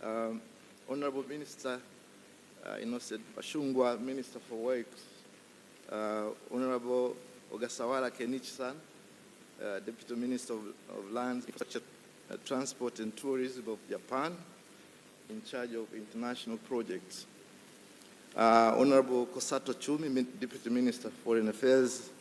Um, Honorable Minister Innocent Bashungwa, Minister for Works, Honorable Ogasawala Kenichi-san, Deputy Minister of Lands, Infrastructure, Transport and Tourism of Japan, in charge of international projects. Honorable Kosato Chumi, Deputy Minister for Foreign Affairs,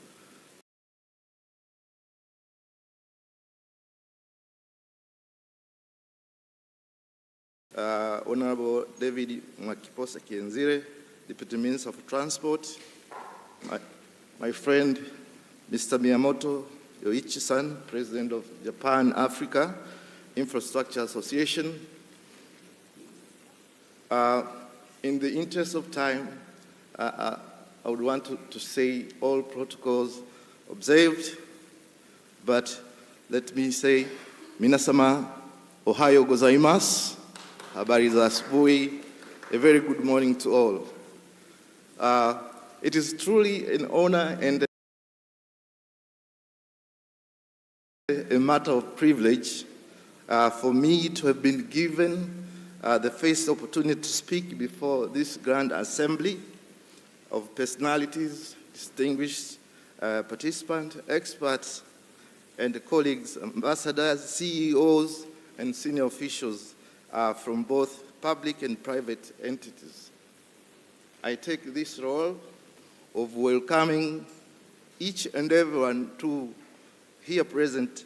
Honorable David Mwakiposa Kienzire, Deputy Minister for Transport, my friend Mr. Miyamoto Yoichi-san, President of Japan Africa Infrastructure Association. In the interest of time, I would want to say all protocols observed, but let me say, Minasama, Ohayo gozaimasu. Habari za asubuhi. A very good morning to all. It is truly an honor and a matter of privilege for me to have been given the first opportunity to speak before this grand assembly of personalities, distinguished participants, experts, and colleagues, ambassadors, CEOs, and senior officials from both public and private entities. I take this role of welcoming each and everyone to here present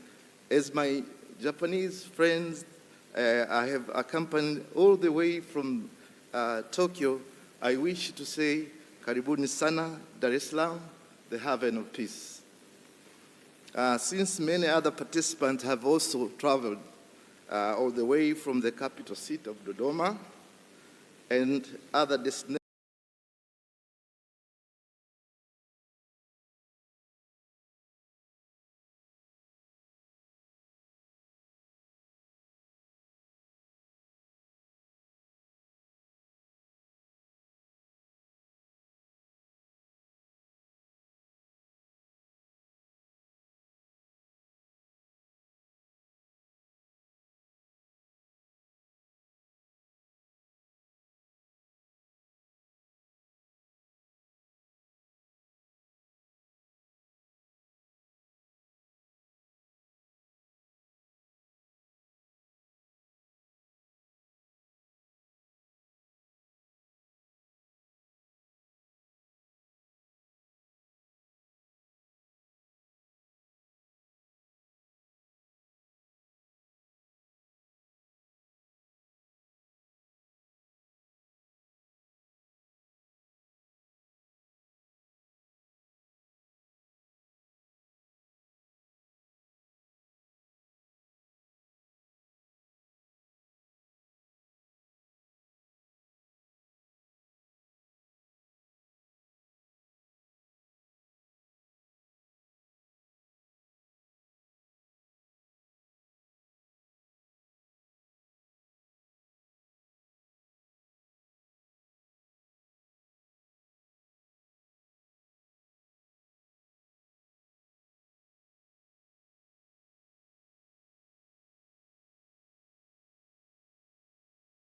as my Japanese friends. I have accompanied all the way from Tokyo. I wish to say, Karibuni sana, Dar es Salaam, the haven of peace. Since many other participants have also traveled all the way from the capital seat of Dodoma and other destinations,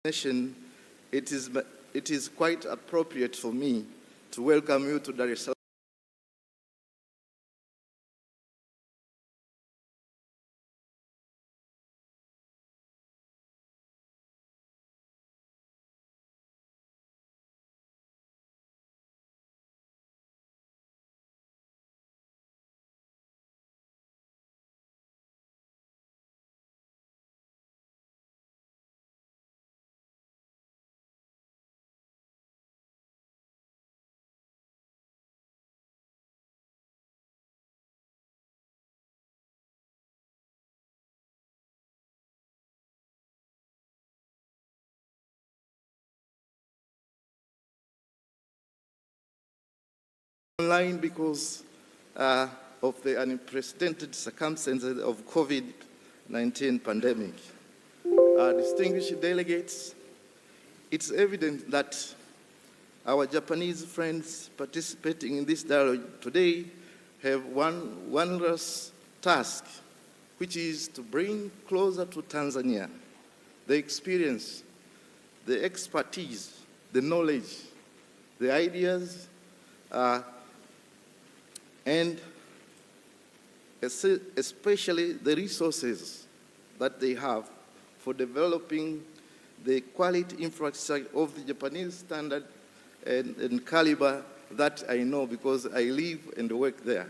it is quite appropriate for me to welcome you to Dar es Salaam. Online because of the unprecedented circumstances of COVID-19 pandemic. Distinguished delegates, it's evident that our Japanese friends participating in this dialogue today have one wondrous task, which is to bring closer to Tanzania the experience the expertise, the knowledge, the ideas, and especially the resources that they have for developing the quality infrastructure of the Japanese standard and caliber that I know because I live and work there.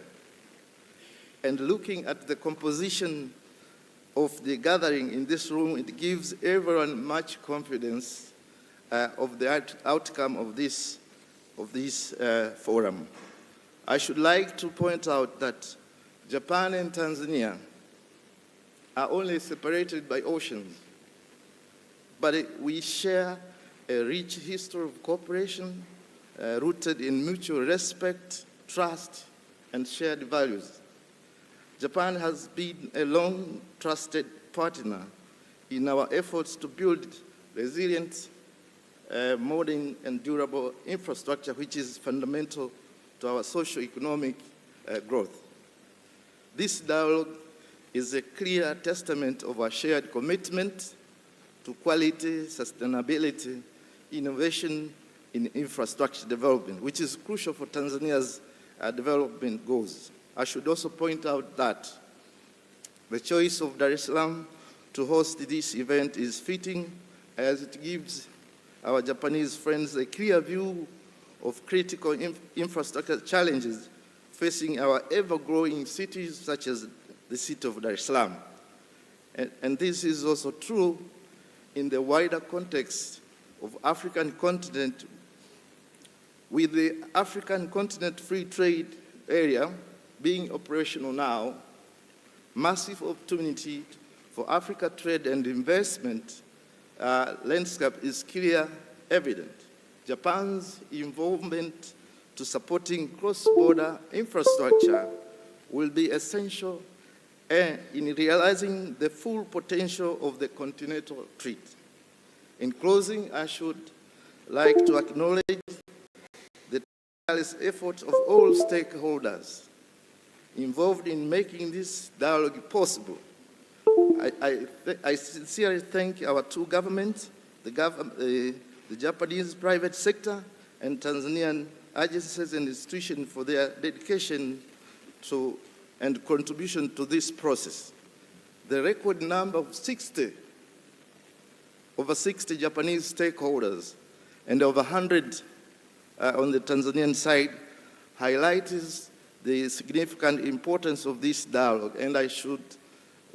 And looking at the composition of the gathering in this room, it gives everyone much confidence of the outcome of this forum. I should like to point out that Japan and Tanzania are only separated by oceans, but we share a rich history of cooperation rooted in mutual respect, trust, and shared values. Japan has been a long trusted partner in our efforts to build resilient, modern, and durable infrastructure, which is fundamental to our socio-economic growth. This dialogue is a clear testament of our shared commitment to quality, sustainability, innovation in infrastructure development, which is crucial for Tanzania's development goals. I should also point out that the choice of Dar es Salaam to host this event is fitting, as it gives our Japanese friends a clear view of critical infrastructure challenges facing our ever-growing cities, such as the city of Dar es Salaam. And this is also true in the wider context of African continent, with the African continent free trade area being operational now. Massive opportunity for Africa trade and investment landscape is clear, evident. Japan's involvement to supporting cross-border infrastructure will be essential in realizing the full potential of the continental treaty. In closing, I should like to acknowledge the tireless efforts of all stakeholders involved in making this dialogue possible. I sincerely thank our two governments, the Japanese private sector and Tanzanian agencies and institutions for their dedication to and contribution to this process. The record number of over 60 Japanese stakeholders and over 100 on the Tanzanian side highlights the significant importance of this dialogue, and I should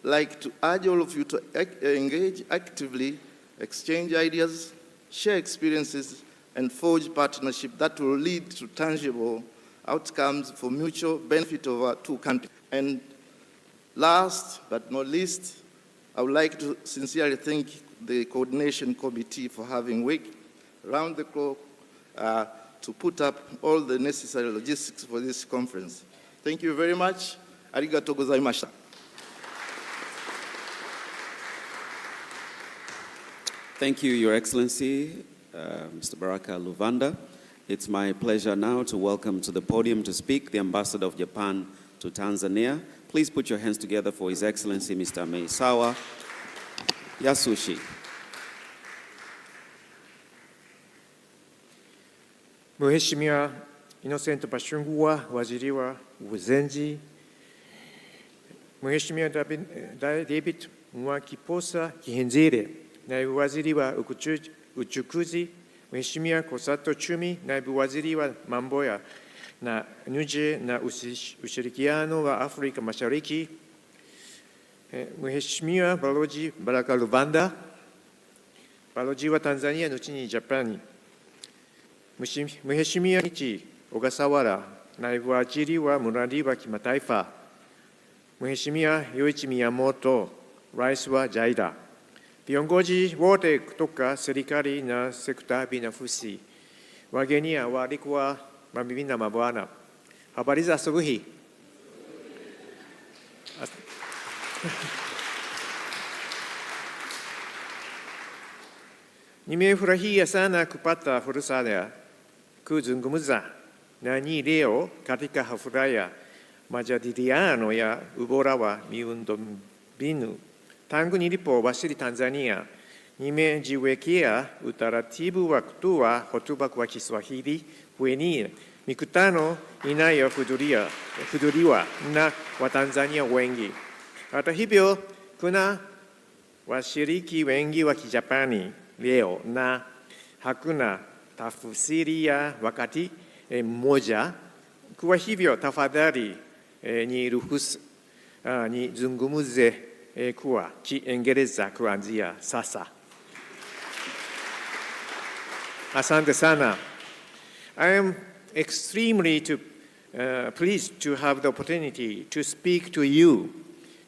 like to urge all of you to engage actively, exchange ideas, share experiences, and forge partnership that will lead to tangible outcomes for mutual benefit of our two countries. And last but not least, I would like to sincerely thank the Coordination Committee for having worked around the clock to put up all the necessary logistics for this conference. Thank you very much. Arigatou gozaimashita. Thank you, Your Excellency, Mr. Baraka Luvanda. It's my pleasure now to welcome to the podium to speak the Ambassador of Japan to Tanzania. Please put your hands together for His Excellency, Mr. Meisawa Yasushi. Mheshimiwa Innocent Bashungwa, Waziri wa Uzenzi, Mheshimiwa David Mwakiposa Kihenzire, Naibu Waziri wa Uchukuzi, Mheshimiwa Kosato Chumi, Naibu Waziri wa Mambo ya Nje na Ushirikiano wa Afrika Mashariki, Mheshimiwa Balozi Baraka Luvanda, Balozi wa Tanzania nchini Japani, Mheshimiwa Michi Ogasawara, Naibu Waziri wa Mradi wa Kimataifa, Mheshimiwa Yoichi Miyamoto, Rais wa JIDA, viongozi wote kutoka serikali na sekta binafsi, wageni waalikwa, mabibi na mabwana, habari za asubuhi. Nimefurahia sana kupata fursa ya kuzungumza nanyi leo katika hafla ya majadiliano ya ubora wa miundombinu. Tangu nilipowasili Tanzania nimejiwekea utaratibu wa kutoa hotuba kwa Kiswahili kwenye mikutano inayohudhuriwa na Watanzania wengi. Hata hivyo, kuna washiriki wengi wa Kijapani leo na hakuna tafsiri ya wakati mmoja. Kwa hivyo, tafadhali niruhusu nizungumze kwa Kiingereza kuanzia sasa. Asante sana. I am extremely pleased to have the opportunity to speak to you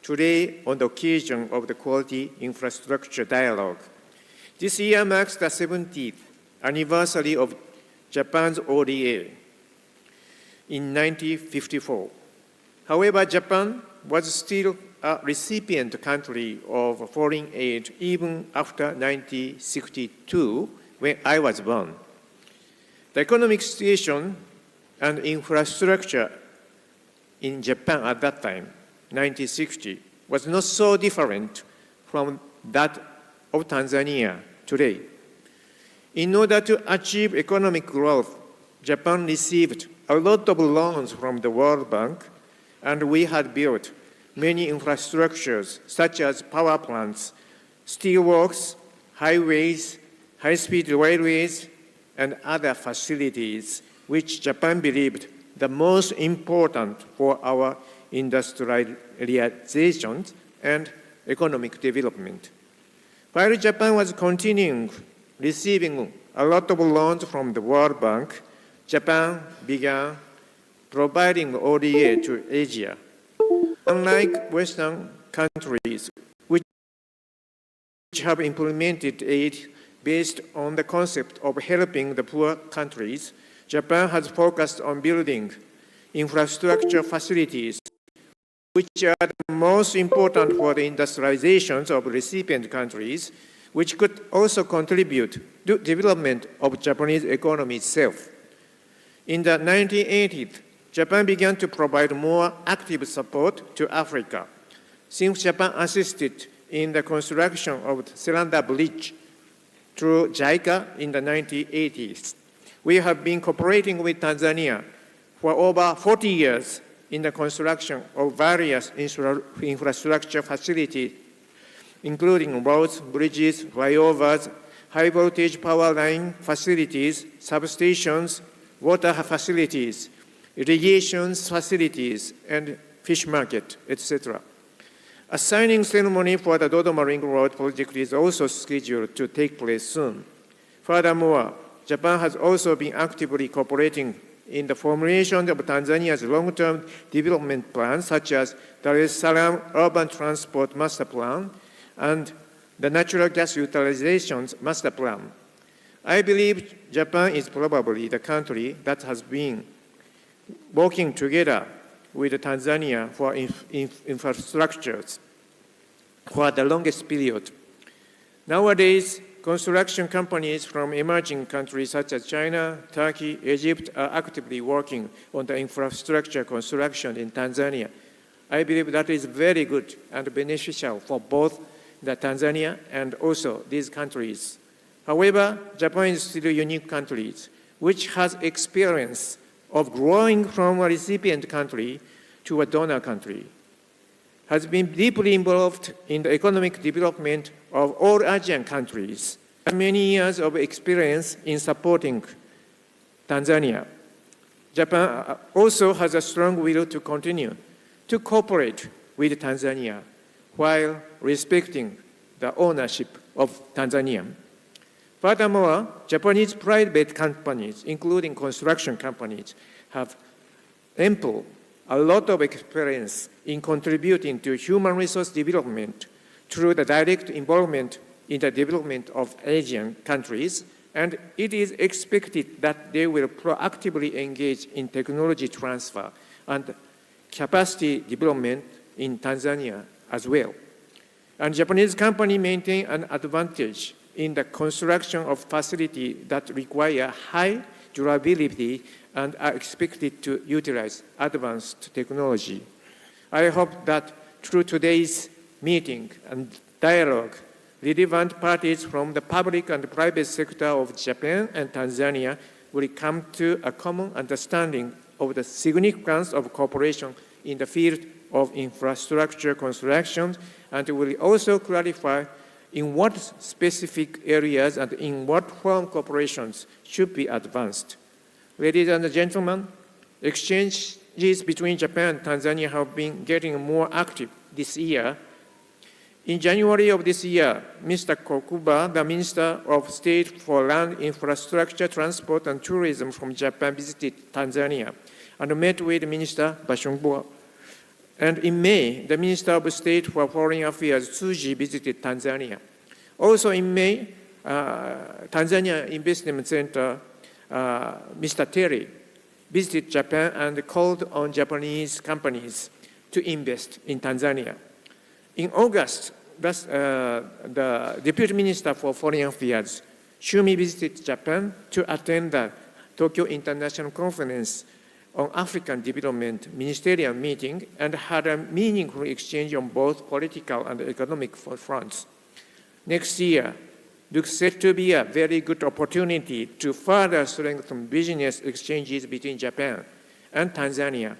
today on the occasion of the Quality Infrastructure Dialogue. This year marks the 70th anniversary of Japan's ODA in 1954. However, Japan was still a recipient country of foreign aid even after 1962, when I was born. The economic situation and infrastructure in Japan at that time, 1960, was not so different from that of Tanzania today. In order to achieve economic growth, Japan received a lot of loans from the World Bank, and we had built many infrastructures such as power plants, steelworks, highways, high-speed railways, and other facilities which Japan believed the most important for our industrialization and economic development. While Japan was continuing receiving a lot of loans from the World Bank, Japan began providing ODA to Asia. Unlike Western countries, which have implemented aid based on the concept of helping the poor countries, Japan has focused on building infrastructure facilities, which are the most important for the industrializations of recipient countries, which could also contribute to development of Japanese economy itself. In the 1980s, Japan began to provide more active support to Africa. Since Japan assisted in the construction of the Selanda Bridge through JICA in the 1980s, we have been cooperating with Tanzania for over 40 years in the construction of various infrastructure facilities, including roads, bridges, flyovers, high-voltage power line facilities, substations, water facilities, irrigation facilities, and fish market, etc. A signing ceremony for the Dodoma Ring Road project is also scheduled to take place soon. Furthermore, Japan has also been actively cooperating in the formulation of Tanzania's long-term development plans, such as Dar es Salaam Urban Transport Master Plan and the Natural Gas Utilizations Master Plan. I believe Japan is probably the country that has been working together with Tanzania for infrastructures for the longest period. Nowadays, construction companies from emerging countries such as China, Turkey, Egypt are actively working on the infrastructure construction in Tanzania. I believe that is very good and beneficial for both the Tanzania and also these countries. However, Japan is still a unique country which has experience of growing from a recipient country to a donor country, has been deeply involved in the economic development of all Asian countries, and many years of experience in supporting Tanzania. Japan also has a strong will to continue to cooperate with Tanzania while respecting the ownership of Tanzania. Furthermore, Japanese private companies, including construction companies, have a lot of experience in contributing to human resource development through the direct involvement in the development of Asian countries, and it is expected that they will proactively engage in technology transfer and capacity development in Tanzania as well. And Japanese companies maintain an advantage in the construction of facilities that require high durability and are expected to utilize advanced technology. I hope that through today's meeting and dialogue, relevant parties from the public and private sector of Japan and Tanzania will come to a common understanding of the significance of cooperation in the field of infrastructure construction, and will also clarify in what specific areas and in what form cooperations should be advanced. Ladies and gentlemen, exchanges between Japan and Tanzania have been getting more active this year. In January of this year, Mr. Kokuba, the Minister of State for Land, Infrastructure, Transport and Tourism from Japan, visited Tanzania and met with Minister Bashungbo. And in May, the Minister of State for Foreign Affairs, Tsuji, visited Tanzania. Also in May, Tanzania Investment Center, Mr. Terry, visited Japan and called on Japanese companies to invest in Tanzania. In August, the Deputy Minister for Foreign Affairs, Shumi, visited Japan to attend the Tokyo International Conference on African Development ministerial meeting and had a meaningful exchange on both political and economic fronts. Next year looks set to be a very good opportunity to further strengthen business exchanges between Japan and Tanzania.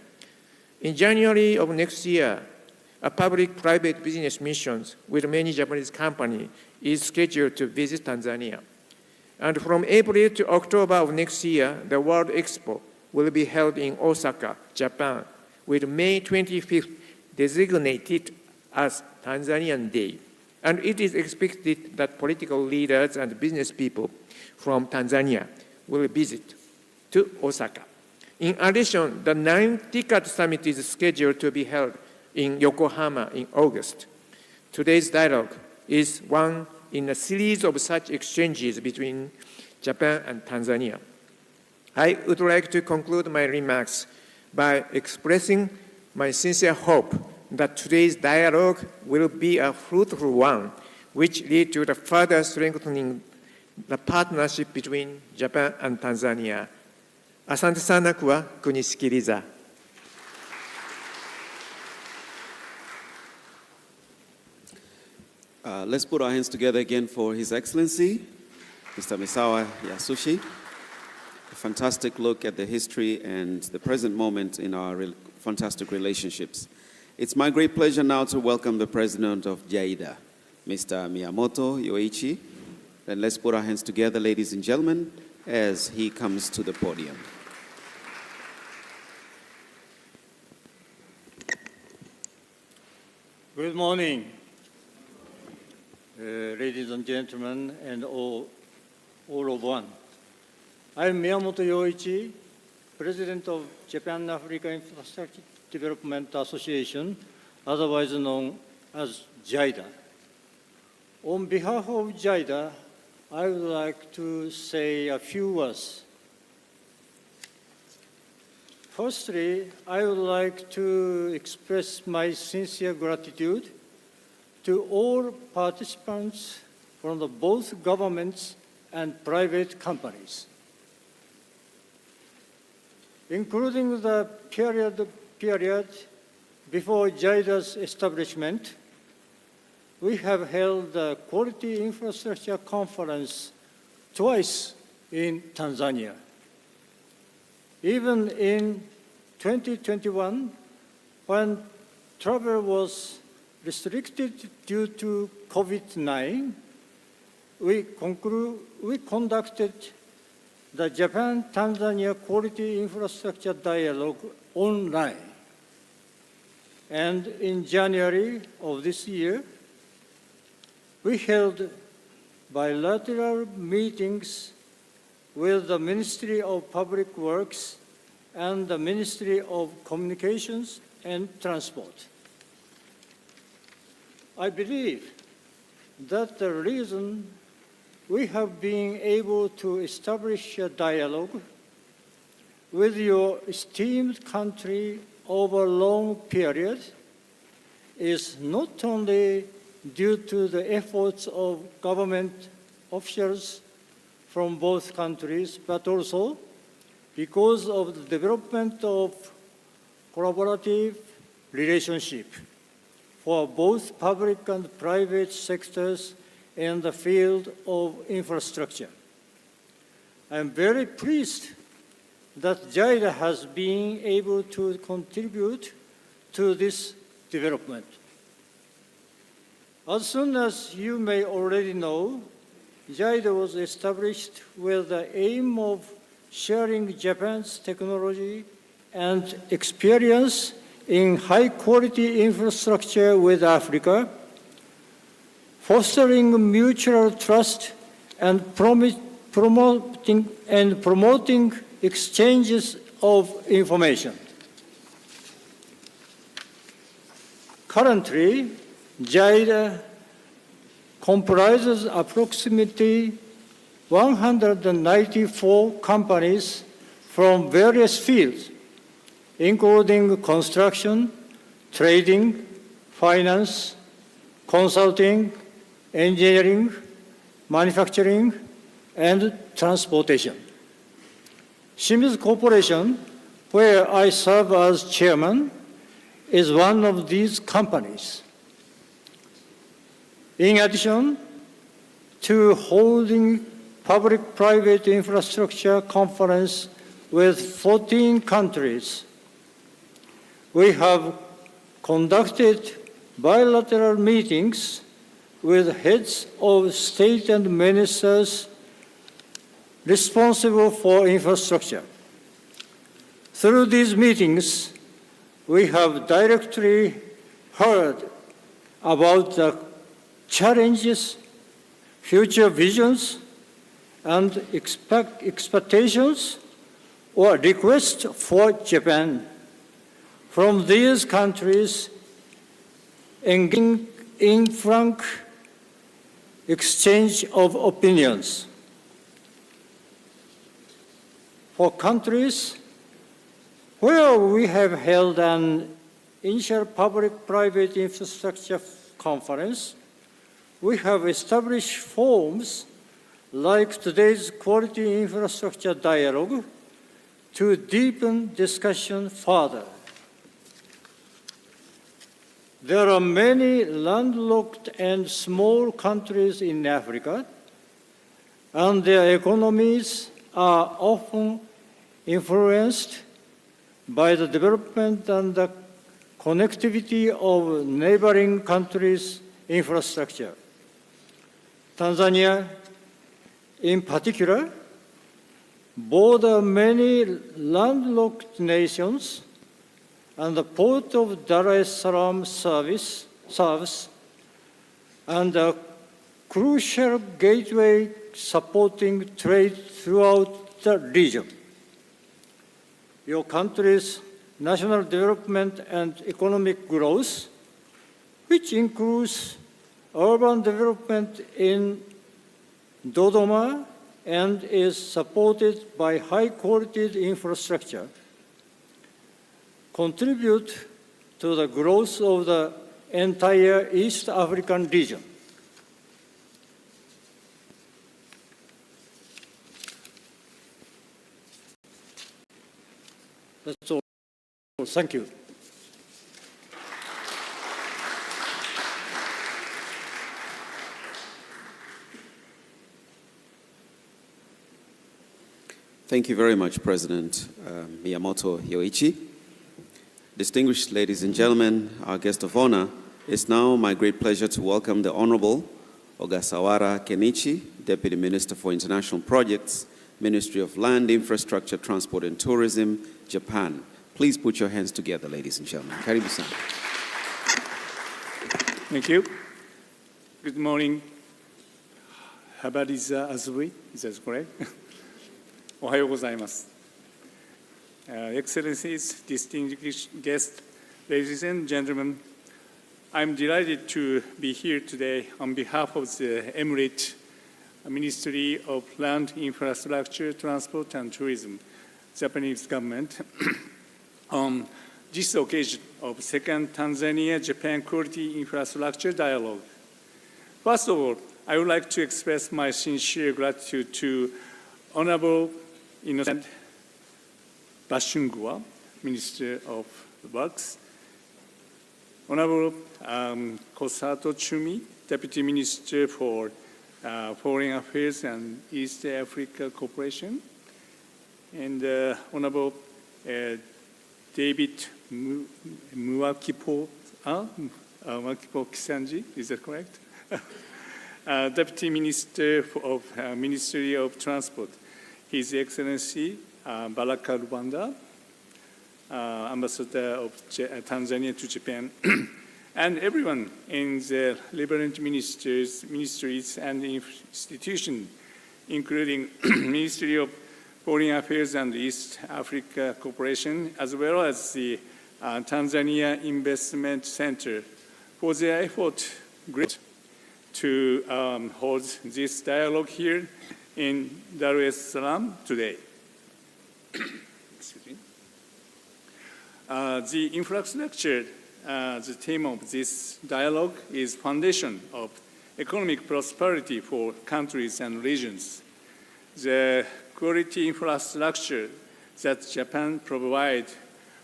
In January of next year, a public-private business mission with many Japanese companies is scheduled to visit Tanzania. And from April to October of next year, the World Expo will be held in Osaka, Japan, with May 25th designated as Tanzanian Day. And it is expected that political leaders and business people from Tanzania will visit to Osaka. In addition, the 9th TICAD Summit is scheduled to be held in Yokohama in August. Today's dialogue is one in a series of such exchanges between Japan and Tanzania. I would like to conclude my remarks by expressing my sincere hope that today's dialogue will be a fruitful one, which lead to the further strengthening the partnership between Japan and Tanzania. Asante sana kwa kunisikiliza. Let's put our hands together again for His Excellency, Mr. Misawa Yasushi. A fantastic look at the history and the present moment in our fantastic relationships. It's my great pleasure now to welcome the President of JIDA, Mr. Miyamoto Yoichi. And let's put our hands together, ladies and gentlemen, as he comes to the podium. Good morning, ladies and gentlemen, and all of one. I'm Miyamoto Yoichi, President of Japan Africa Infrastructure Development Association, otherwise known as JIDA. On behalf of JIDA, I would like to say a few words. Firstly, I would like to express my sincere gratitude to all participants from both governments and private companies, including the period before JIDA's establishment. We have held the Quality Infrastructure Conference twice in Tanzania. Even in 2021, when travel was restricted due to COVID-19, we conducted the Japan-Tanzania Quality Infrastructure Dialogue online. And in January of this year, we held bilateral meetings with the Ministry of Public Works and the Ministry of Communications and Transport. I believe that the reason we have been able to establish a dialogue with your esteemed country over a long period is not only due to the efforts of government officials from both countries, but also because of the development of collaborative relationship for both public and private sectors in the field of infrastructure. I am very pleased that JIDA has been able to contribute to this development. As soon as you may already know, JIDA was established with the aim of sharing Japan's technology and experience in high-quality infrastructure with Africa, fostering mutual trust and promoting exchanges of information. Currently, JIDA comprises approximately 194 companies from various fields, including construction, trading, finance, consulting, engineering, manufacturing, and transportation. Shimizu Corporation, where I serve as chairman, is one of these companies. In addition to holding public-private infrastructure conference with 14 countries, we have conducted bilateral meetings with heads of state and ministers responsible for infrastructure. Through these meetings, we have directly heard about the challenges, future visions, and expectations or requests for Japan from these countries, engaging in frank exchange of opinions. For countries where we have held an initial public-private infrastructure conference, we have established forums like today's Quality Infrastructure Dialogue to deepen discussion further. There are many landlocked and small countries in Africa, and their economies are often influenced by the development and the connectivity of neighboring countries' infrastructure. Tanzania, in particular, border many landlocked nations, and the port of Dar es Salaam serves and a crucial gateway supporting trade throughout the region. Your country's national development and economic growth, which includes urban development in Dodoma and is supported by high-quality infrastructure, contribute to the growth of the entire East African region. That's all. Thank you. Thank you very much, President Miyamoto Yoichi. Distinguished ladies and gentlemen, our guest of honor, it's now my great pleasure to welcome the Honorable Ogasawara Kenichi, Deputy Minister for International Projects, Ministry of Land, Infrastructure, Transport and Tourism, Japan. Please put your hands together, ladies and gentlemen. Karibu-san. Thank you. Good morning. Habari za asubuhi. Is that correct? Ohayo gozaimasu. Excellencies, distinguished guests, ladies and gentlemen, I'm delighted to be here today on behalf of the Emirate Ministry of Land, Infrastructure, Transport and Tourism, Japanese government, on this occasion of second Tanzania-Japan Quality Infrastructure Dialogue. First of all, I would like to express my sincere gratitude to Honorable Innocent Bashungwa, Minister of Works, Honorable Kosato Chumi, Deputy Minister for Foreign Affairs and East Africa Cooperation, and Honorable David Muakipo Kisanji, is that correct? Deputy Minister of Ministry of Transport, His Excellency Baraka Luvanda, Ambassador of Tanzania to Japan, and everyone in the relevant ministries and institutions, including Ministry of Foreign Affairs and East Africa Cooperation, as well as the Tanzania Investment Center, for their effort to hold this dialogue here in Dar es Salaam today. Excuse me. The infrastructure, the theme of this dialogue is foundation of economic prosperity for countries and regions. The quality infrastructure that Japan provides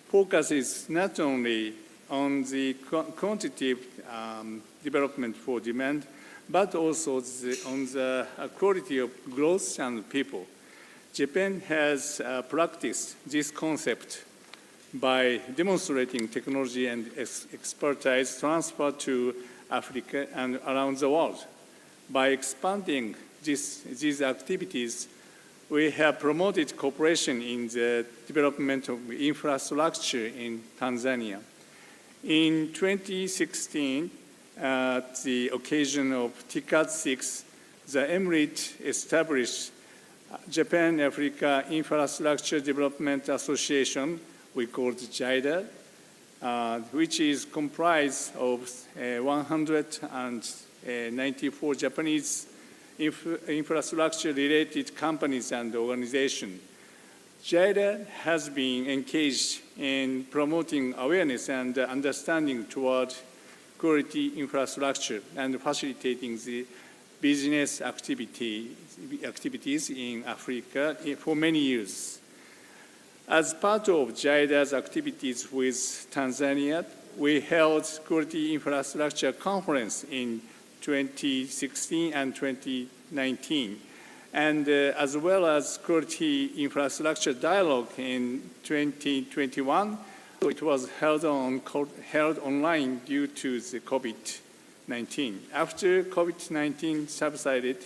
focuses not only on the quantitative development for demand, but also on the quality of growth and people. Japan has practiced this concept by demonstrating technology and expertise transfer to Africa and around the world. By expanding these activities, we have promoted cooperation in the development of infrastructure in Tanzania. In 2016, at the occasion of TICAD 6, the Emirate established Japan-Africa Infrastructure Development Association, we call it JIDA, which is comprised of 194 Japanese infrastructure-related companies and organizations. JIDA has been engaged in promoting awareness and understanding toward quality infrastructure and facilitating the business activities in Africa for many years. As part of JIDA's activities with Tanzania, we held Quality Infrastructure Conference in 2016 and 2019, and as well as Quality Infrastructure Dialogue in 2021. It was held online due to the COVID-19. After COVID-19 subsided,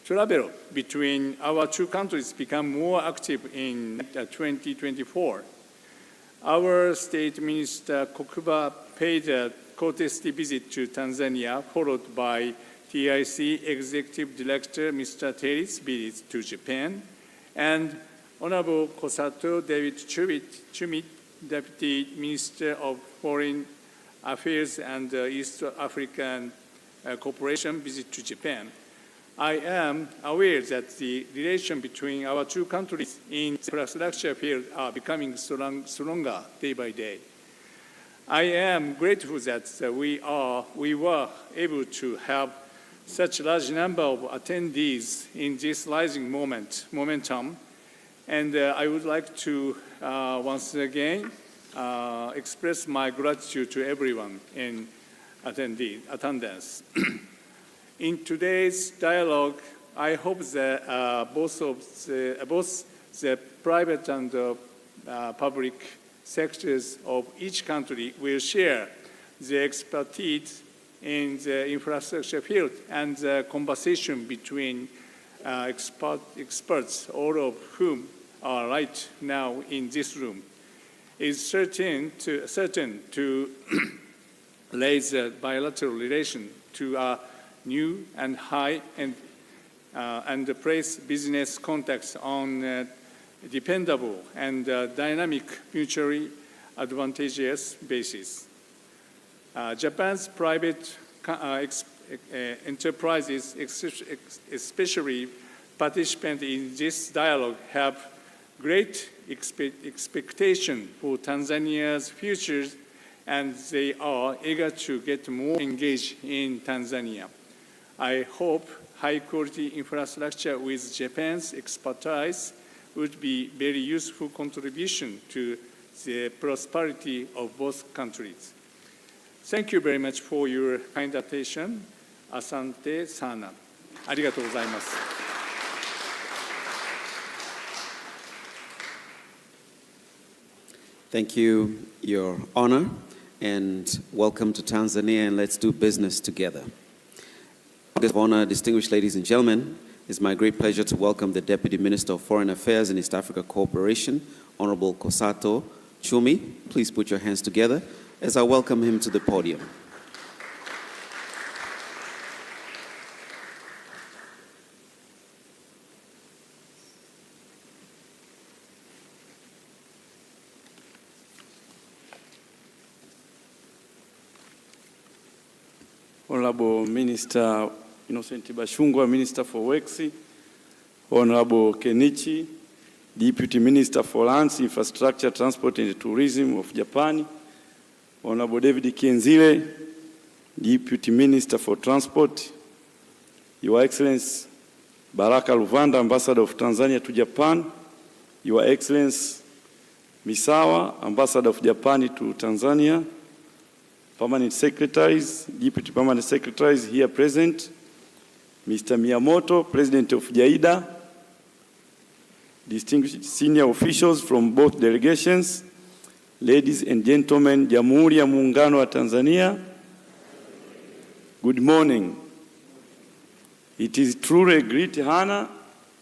travel between our two countries became more active in 2024. Our State Minister Kokuba paid a courtesy visit to Tanzania, followed by TIC Executive Director Mr. Terry's visit to Japan, and Honorable Kosato David Chumit, Deputy Minister of Foreign Affairs and East African Cooperation, visit to Japan. I am aware that the relation between our two countries in the infrastructure field are becoming stronger day by day. I am grateful that we were able to have such a large number of attendees in this rising momentum, and I would like to once again express my gratitude to everyone in attendance. In today's dialogue, I hope that both the private and public sectors of each country will share the expertise in the infrastructure field, and the conversation between experts, all of whom are right now in this room, is certain to raise a bilateral relation to a new and high and place business contacts on dependable and dynamic, mutually advantageous basis. Japan's private enterprises, especially participants in this dialogue, have great expectation for Tanzania's future, and they are eager to get more engaged in Tanzania. I hope high-quality infrastructure with Japan's expertise would be very useful contribution to the prosperity of both countries. Thank you very much for your kind attention. Asante sana. ありがとうございます。Thank you, Your Honor, and welcome to Tanzania, and let's do business together. Guest of honor, distinguished ladies and gentlemen, it's my great pleasure to welcome the Deputy Minister of Foreign Affairs and East Africa Cooperation, Honorable Kosato Chumi. Please put your hands together as I welcome him to the podium. Honorable Minister Innocent Bashungwa, Minister for Works, Honorable Kenichi, Deputy Minister for Lands, Infrastructure, Transport and Tourism of Japan, Honorable David Kienzile, Deputy Minister for Transport, Your Excellency Baraka Luvanda, Ambassador of Tanzania to Japan, Your Excellency Misawa, Ambassador of Japan to Tanzania, Permanent Secretaries, Deputy Permanent Secretaries here present, Mr. Miyamoto, President of JAIDA, distinguished senior officials from both delegations, ladies and gentlemen, Jamhuri ya Muungano wa Tanzania, good morning. It is truly a great honor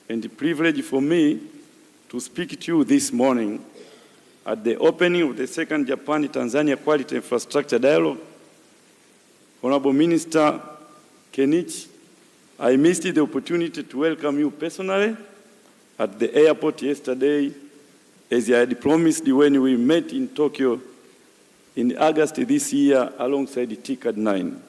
and a privilege for me to speak to you this morning at the opening of the second Japan-Tanzania Quality Infrastructure Dialogue. Honorable Minister Kenichi, I missed the opportunity to welcome you personally at the airport yesterday, as I had promised when we met in Tokyo in August this year alongside TICAD 9.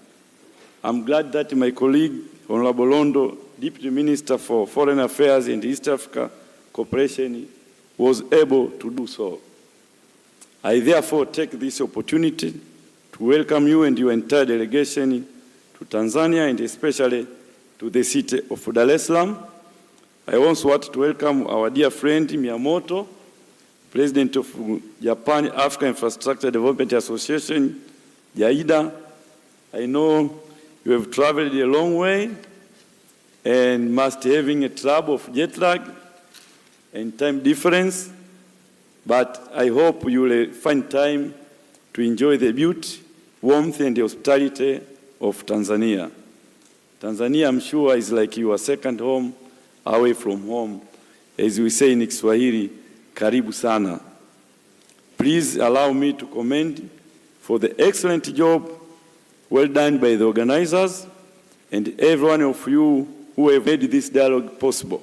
I'm glad that my colleague, Honorable Londo, Deputy Minister for Foreign Affairs and East Africa Cooperation, was able to do so. I therefore take this opportunity to welcome you and your entire delegation to Tanzania, and especially to the city of Dar es Salaam. I also want to welcome our dear friend Miyamoto, President of Japan Africa Infrastructure Development Association, JAIDA. I know you have traveled a long way and must having a trouble of jet lag and time difference, but I hope you will find time to enjoy the beauty, warmth, and hospitality of Tanzania. Tanzania, I'm sure, is like your second home, away from home. As we say in Kiswahili, karibu sana. Please allow me to commend for the excellent job well done by the organizers and every one of you who have made this dialogue possible.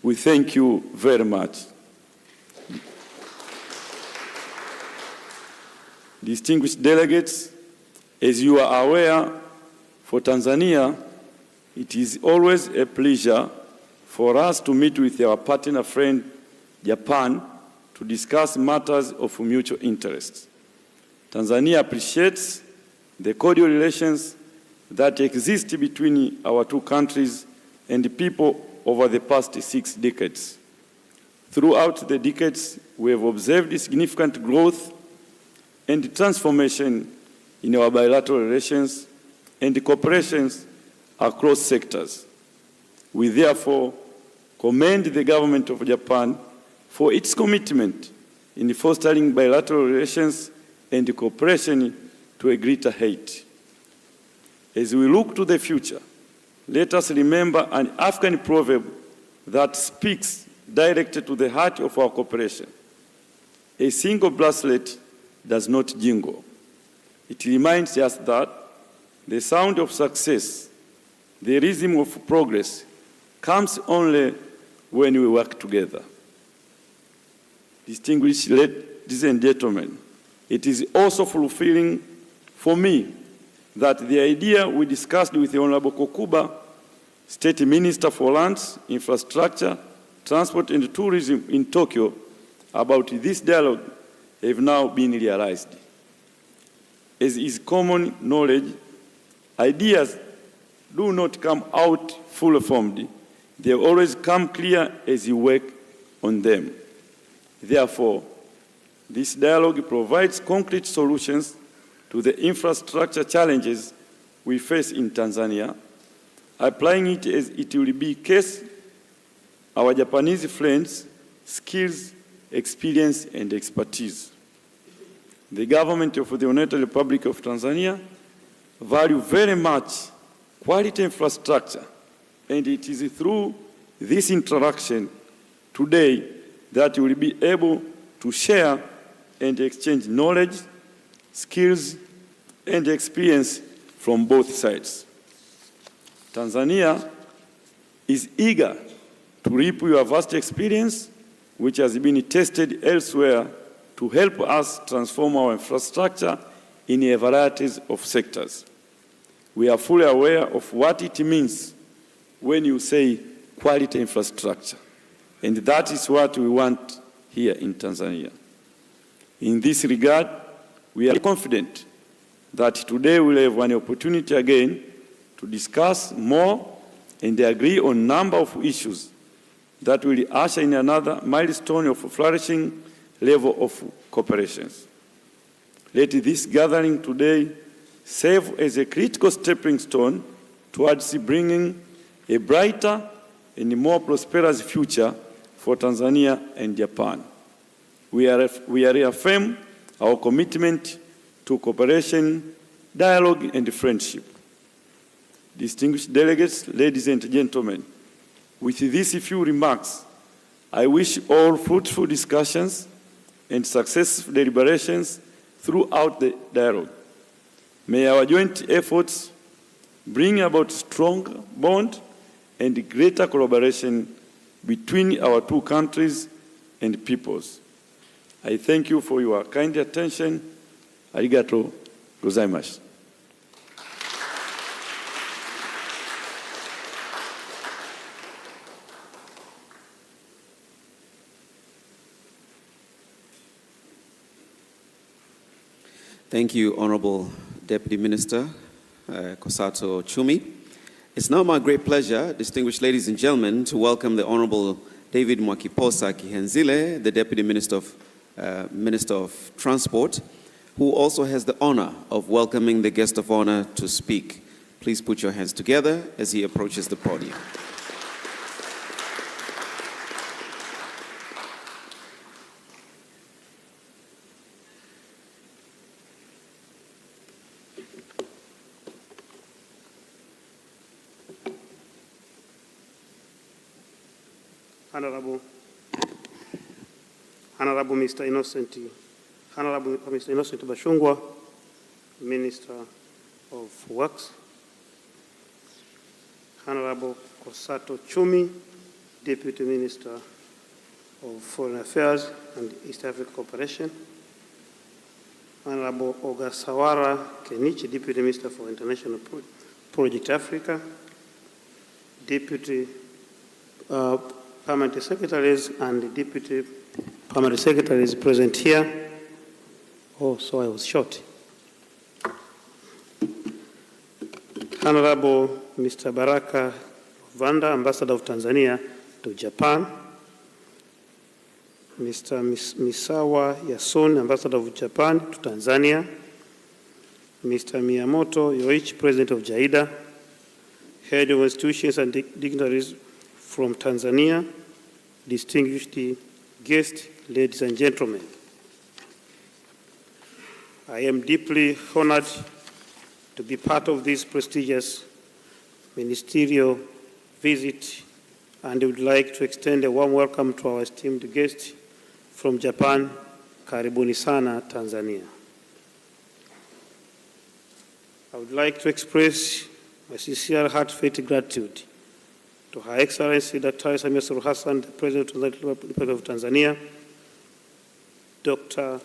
We thank you very much. Distinguished delegates, as you are aware, for Tanzania, it is always a pleasure for us to meet with our partner friend, Japan, to discuss matters of mutual interest. Tanzania appreciates the cordial relations that exist between our two countries and the people over the past 6 decades. Throughout the decades, we have observed significant growth and transformation in our bilateral relations and cooperations across sectors. We therefore commend the government of Japan for its commitment in fostering bilateral relations and cooperation to a greater height. As we look to the future, let us remember an African proverb that speaks directly to the heart of our cooperation. A single bracelet does not jingle. It reminds us that the sound of success, the rhythm of progress, comes only when we work together. Distinguished ladies and gentlemen, it is also fulfilling for me that the idea we discussed with the Honorable Kokuba, State Minister for Lands, Infrastructure, Transport and Tourism in Tokyo, about this dialogue have now been realized. As is common knowledge, ideas do not come out fully formed. They always come clear as you work on them. Therefore, this dialogue provides concrete solutions to the infrastructure challenges we face in Tanzania, applying it as it will be case our Japanese friends' skills, experience, and expertise. The government of the United Republic of Tanzania value very much quality infrastructure, and it is through this interaction today that we will be able to share and exchange knowledge, skills, and experience from both sides. Tanzania is eager to reap your vast experience, which has been tested elsewhere, to help us transform our infrastructure in a variety of sectors. We are fully aware of what it means when you say quality infrastructure, and that is what we want here in Tanzania. In this regard, we are confident that today we'll have an opportunity again to discuss more and agree on a number of issues that will usher in another milestone of flourishing level of cooperation. Let this gathering today serve as a critical stepping stone towards bringing a brighter and more prosperous future for Tanzania and Japan. We reaffirm our commitment to cooperation, dialogue, and friendship. Distinguished delegates, ladies and gentlemen, with these few remarks, I wish all fruitful discussions and successful deliberations throughout the dialogue. May our joint efforts bring about strong bond and greater collaboration between our two countries and peoples. I thank you for your kind attention. Arigato gozaimasu. Thank you, Honorable Deputy Minister Kosato Chumi. It's now my great pleasure, distinguished ladies and gentlemen, to welcome the Honorable David Mwakiposa Kihenzile, the Deputy Minister of Transport, who also has the honor of welcoming the guest of honor to speak. Please put your hands together as he approaches the podium. Honorable Mr. Innocent Bashungwa, Minister of Works, Honorable Kosato Chumi, Deputy Minister of Foreign Affairs and East African Cooperation, Honorable Ogasawara Kenichi, Deputy Minister for International Project Africa, Deputy Permanent Secretaries and Deputy Permanent Secretaries present here. Oh, so I was short. Honorable Mr. Baraka Vanda, Ambassador of Tanzania to Japan. Mr. Misawa Yasun, Ambassador of Japan to Tanzania. Mr. Miyamoto Yoichi, President of JAIDA. Head of institutions and dignitaries from Tanzania, distinguished guests, ladies and gentlemen. I am deeply honored to be part of this prestigious ministerial visit and would like to extend a warm welcome to our esteemed guest from Japan, Karibuni sana, Tanzania. I would like to express my sincere, heartfelt gratitude to Her Excellency Dr. Samia Suluhu Hassan, the President of the Republic of Tanzania, Dr.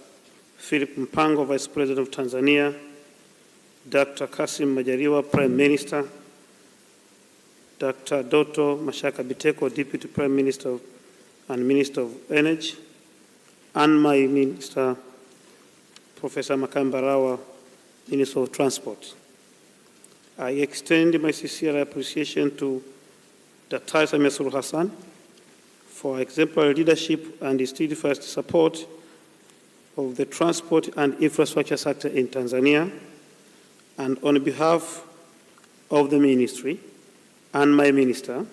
Philip Mpango, Vice President of Tanzania, Dr. Kassim Majaliwa, Prime Minister, Dr. Doto Mashaka Biteko, Deputy Prime Minister and Minister of Energy, and my Minister, Professor Makambarawa, Minister of Transport. I extend my sincere appreciation to Dr. Samia Suluhu Hassan for exemplary leadership and steadfast support of the transport and infrastructure sector in Tanzania, and on behalf of the ministry, and my minister,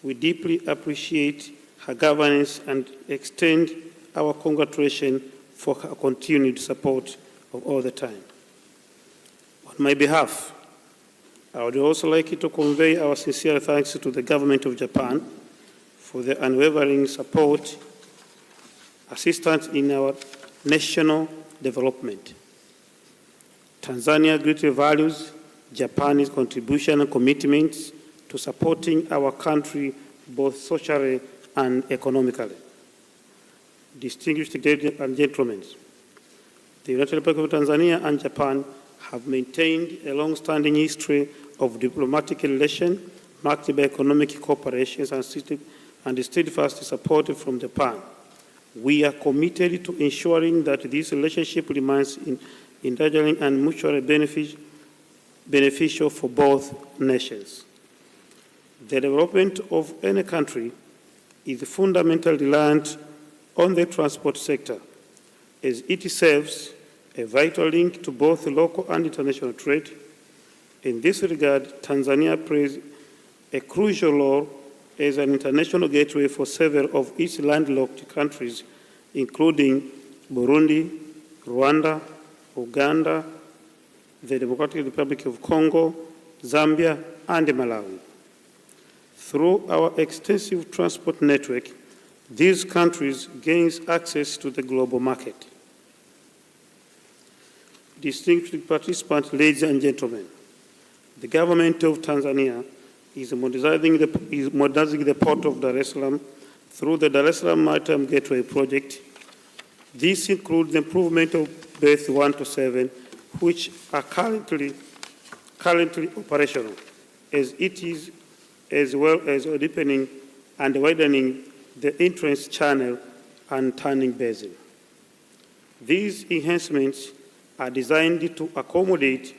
we deeply appreciate her governance and extend our congratulations for her continued support of all the time. On my behalf, I would also like to convey our sincere thanks to the government of Japan for their unwavering support, assistance in our national development. Tanzania greatly values Japan's contribution and commitments to supporting our country both socially and economically. Distinguished ladies and gentlemen, the United Republic of Tanzania and Japan have maintained a long-standing history of diplomatic relations marked by economic cooperation and steadfast support from Japan. We are committed to ensuring that this relationship remains enduring and mutually beneficial for both nations. The development of any country is fundamentally reliant on the transport sector, as it serves a vital link to both local and international trade. In this regard, Tanzania plays a crucial role as an international gateway for several of its landlocked countries, including Burundi, Rwanda, Uganda, the Democratic Republic of Congo, Zambia, and Malawi. Through our extensive transport network, these countries gain access to the global market. Distinguished participants, ladies and gentlemen, the government of Tanzania is modernizing the port of Dar es Salaam through the Dar es Salaam Maritime Gateway project. This includes the improvement of berths 1 to 7, which are currently operational, as well as deepening and widening the entrance channel and turning basin. These enhancements are designed to accommodate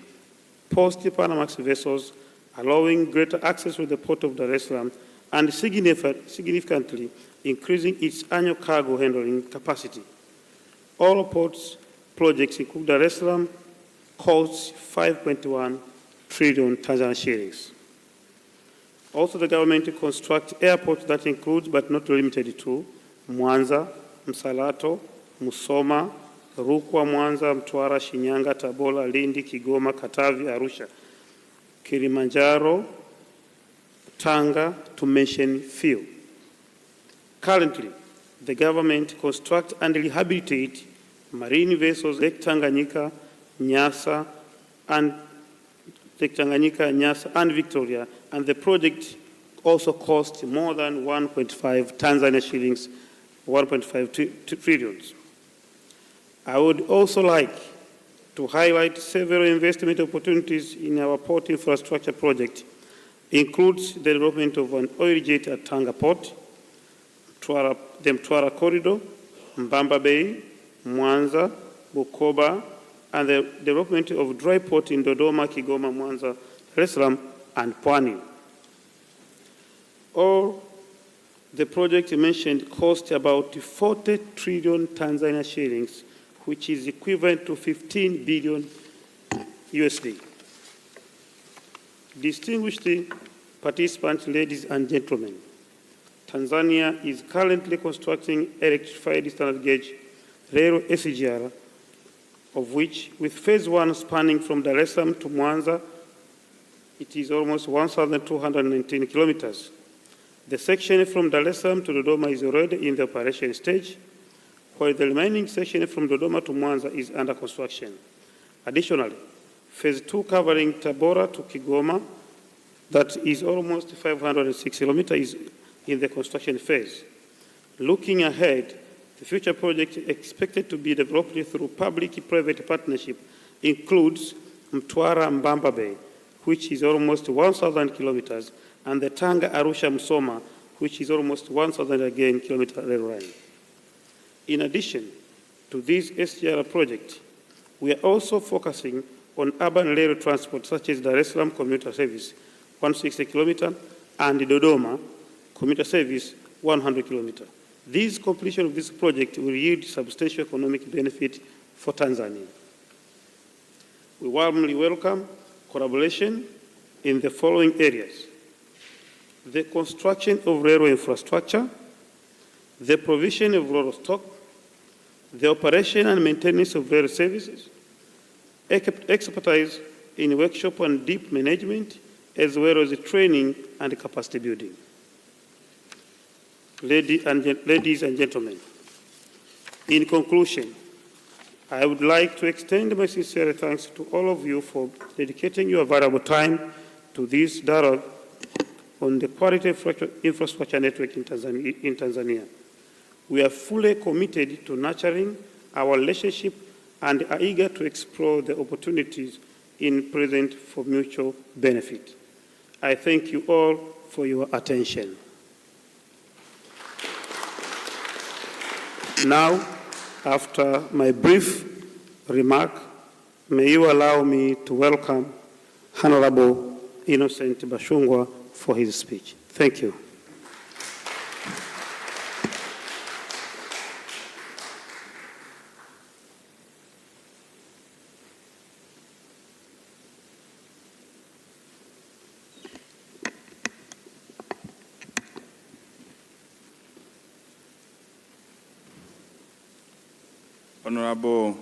post-Panamax vessels, allowing greater access to the port of Dar es Salaam and significantly increasing its annual cargo handling capacity. All ports projects include Dar es Salaam costs 5.1 trillion Tanzanian shillings. Also, the government constructs airports that includes, but not limited to, Mwanza, Msalato, Musoma, Rukwa, Mwanza, Mtwara, Shinyanga, Tabora, Lindi, Kigoma, Katavi, Arusha, Kilimanjaro, Tanga, to mention few. Currently, the government constructs and rehabilitates marine vessels Lake Tanganyika, Nyasa, and Victoria, and the project also cost more than 1.5 Tanzania shillings, 1.5 trillions. I would also like to highlight several investment opportunities in our port infrastructure project. Includes the development of an oil jet at Tanga Port, the Mtwara Corridor, Mbamba Bay, Mwanza, Bukoba, and the development of dry port in Dodoma, Kigoma, Mwanza, Dar es Salaam, and Pwani. All the projects mentioned cost about 40 trillion Tanzania shillings, which is equivalent to 15 billion USD. Distinguished participants, ladies and gentlemen, Tanzania is currently constructing electrified standard gauge rail SGR, of which, with phase 1 spanning from Dar es Salaam to Mwanza, it is almost 1,219 kilometers. The section from Dar es Salaam to Dodoma is already in the operation stage, while the remaining section from Dodoma to Mwanza is under construction. Additionally, phase 2 covering Tabora to Kigoma, that is almost 506 kilometers, is in the construction phase. Looking ahead, the future project expected to be developed through public-private partnership includes Mtwara Mbamba Bay, which is almost 1,000 kilometers, and the Tanga Arusha Musoma, which is almost 1,000 kilometer rail line. In addition to this SGR project, we are also focusing on urban rail transport, such as Dar es Salaam commuter service, 160 kilometers, and Dodoma commuter service, 100 kilometers. This completion of this project will yield substantial economic benefit for Tanzania. We warmly welcome collaboration in the following areas: the construction of railway infrastructure, the provision of rail stock, the operation and maintenance of rail services, expertise in workshop and deep management, as well as training and capacity building. Ladies and gentlemen, in conclusion, I would like to extend my sincere thanks to all of you for dedicating your valuable time to this dialogue on the quality infrastructure network in Tanzania. We are fully committed to nurturing our relationship and are eager to explore the opportunities in present for mutual benefit. I thank you all for your attention. Now, after my brief remark, may you allow me to welcome Honorable Innocent Bashungwa for his speech. Thank you. Honorable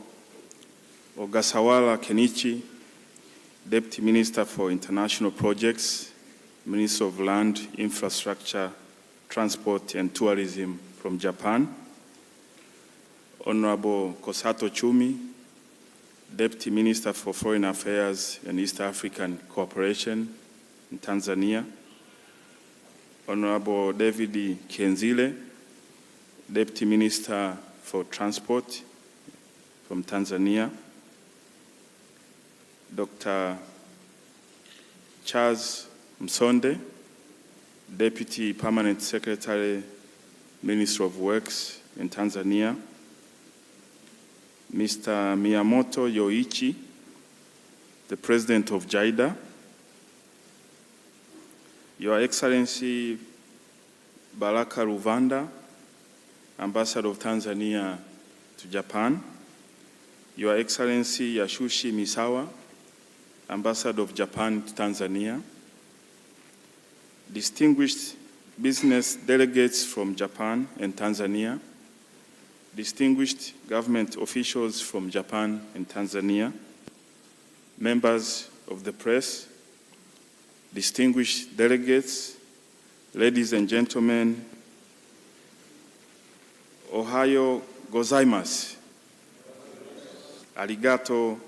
Ogasawala Kenichi, Deputy Minister for International Projects, Minister of Land, Infrastructure, Transport and Tourism from Japan. Honorable Kosato Chumi, Deputy Minister for Foreign Affairs and East African Cooperation in Tanzania. Honorable David Kenzile, Deputy Minister for Transport from Tanzania. Dr. Charles Msonde, Deputy Permanent Secretary, Ministry of Works in Tanzania. Mr. Miyamoto Yoichi, the President of JIDA. Your Excellency Baraka Luvanda, Ambassador of Tanzania to Japan. Your Excellency Yashushi Misawa, Ambassador of Japan to Tanzania. Distinguished business delegates from Japan and Tanzania. Distinguished government officials from Japan and Tanzania. Members of the press. Distinguished delegates, ladies and gentlemen, Ohayo gozaimasu. Arigato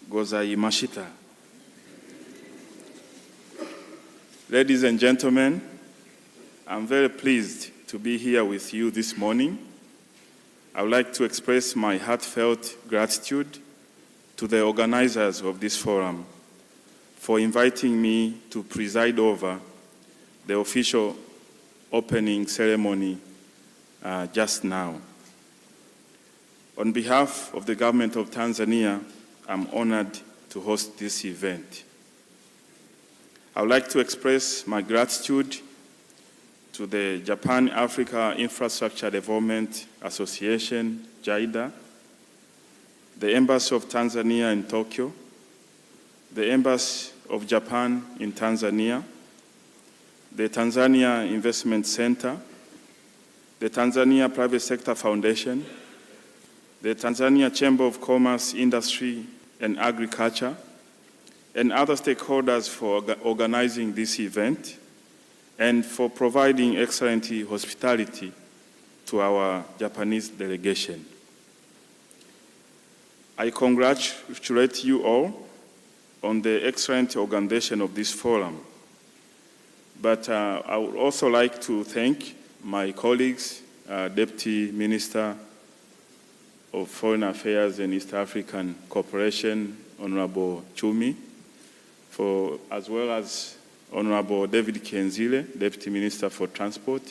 gozaimashita. Ladies and gentlemen, I'm very pleased to be here with you this morning. I would like to express my heartfelt gratitude to the organizers of this forum for inviting me to preside over the official opening ceremony just now. On behalf of the government of Tanzania, I'm honored to host this event. I would like to express my gratitude to the Japan Africa Infrastructure Development Association, JIDA, the Embassy of Tanzania in Tokyo, the Embassy of Japan in Tanzania, the Tanzania Investment Center, the Tanzania Private Sector Foundation, the Tanzania Chamber of Commerce, Industry and Agriculture, and other stakeholders for organizing this event and for providing excellent hospitality to our Japanese delegation. I congratulate you all on the excellent organization of this forum. But I would also like to thank my colleagues, Deputy Minister of Foreign Affairs and East African Cooperation, Honorable Chumi, as well as Honorable David Kenzile, Deputy Minister for Transport,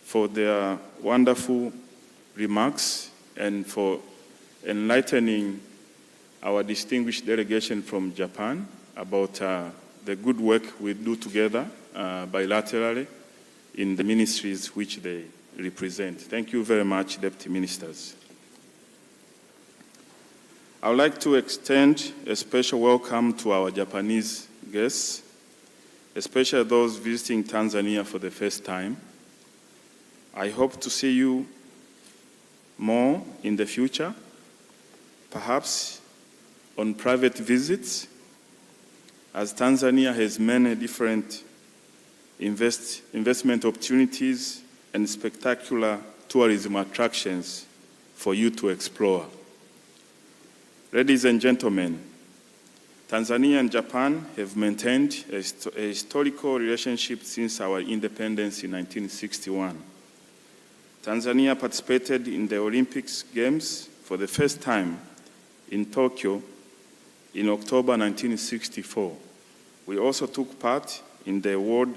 for their wonderful remarks and for enlightening our distinguished delegation from Japan about the good work we do together bilaterally in the ministries which they represent. Thank you very much, Deputy Ministers. I would like to extend a special welcome to our Japanese guests, especially those visiting Tanzania for the first time. I hope to see you more in the future, perhaps on private visits, as Tanzania has many different investment opportunities and spectacular tourism attractions for you to explore. Ladies and gentlemen, Tanzania and Japan have maintained a historical relationship since our independence in 1961. Tanzania participated in the Olympics Games for the first time in Tokyo in October 1964. We also took part in the World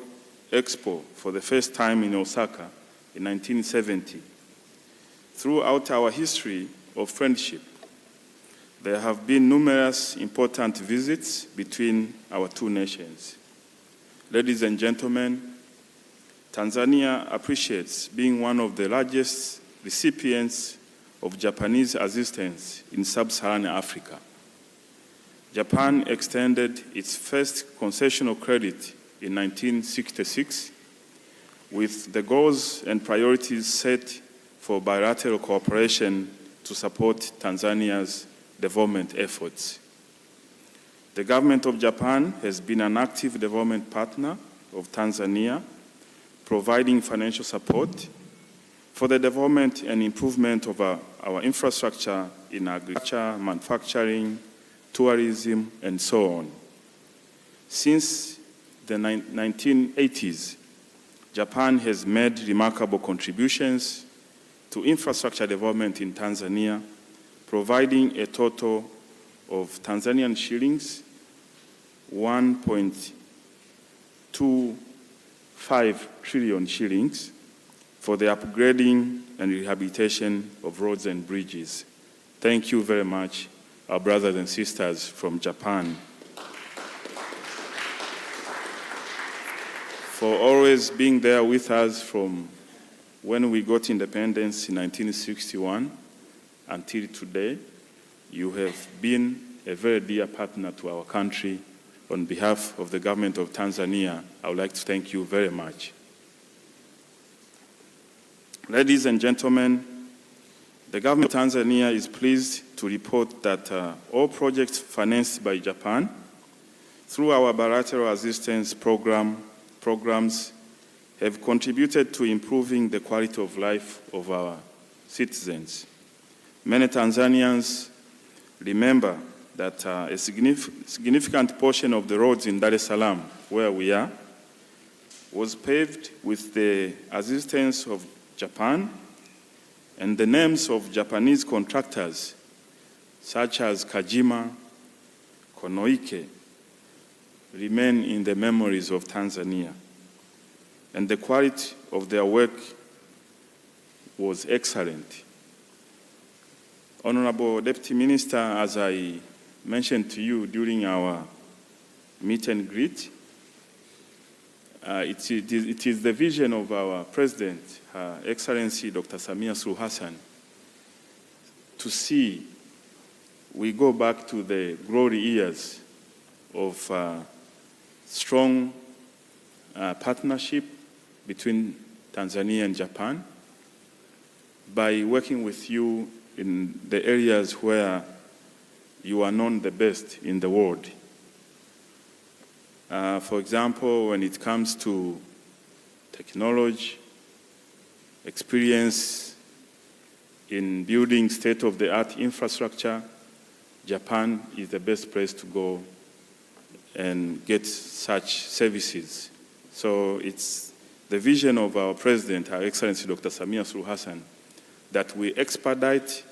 Expo for the first time in Osaka in 1970. Throughout our history of friendship, there have been numerous important visits between our two nations. Ladies and gentlemen, Tanzania appreciates being one of the largest recipients of Japanese assistance in sub-Saharan Africa. Japan extended its first concessional credit in 1966 with the goals and priorities set for bilateral cooperation to support Tanzania's development efforts. The government of Japan has been an active development partner of Tanzania, providing financial support for the development and improvement of our infrastructure in agriculture, manufacturing, tourism, and so on. Since the 1980s, Japan has made remarkable contributions to infrastructure development in Tanzania, providing a total of Tanzanian shillings 1.25 trillion shillings for the upgrading and rehabilitation of roads and bridges. Thank you very much, our brothers and sisters from Japan, for always being there with us from when we got independence in 1961 until today. You have been a very dear partner to our country. On behalf of the government of Tanzania, I would like to thank you very much. Ladies and gentlemen, the government of Tanzania is pleased to report that all projects financed by Japan through our bilateral assistance programs have contributed to improving the quality of life of our citizens. Many Tanzanians remember that a significant portion of the roads in Dar es Salaam, where we are, was paved with the assistance of Japan, and the names of Japanese contractors, such as Kajima, Konoike, remain in the memories of Tanzania. And the quality of their work was excellent. Honorable Deputy Minister, as I mentioned to you during our meet and greet, it is the vision of our President, Her Excellency Dr. Samia Suluhu Hassan, to see we go back to the glory years of strong partnership between Tanzania and Japan by working with you in the areas where you are known the best in the world. For example, when it comes to technology, experience in building state-of-the-art infrastructure, Japan is the best place to go and get such services. So it's the vision of our President, Her Excellency Dr. Samia Suluhu Hassan, that we expedite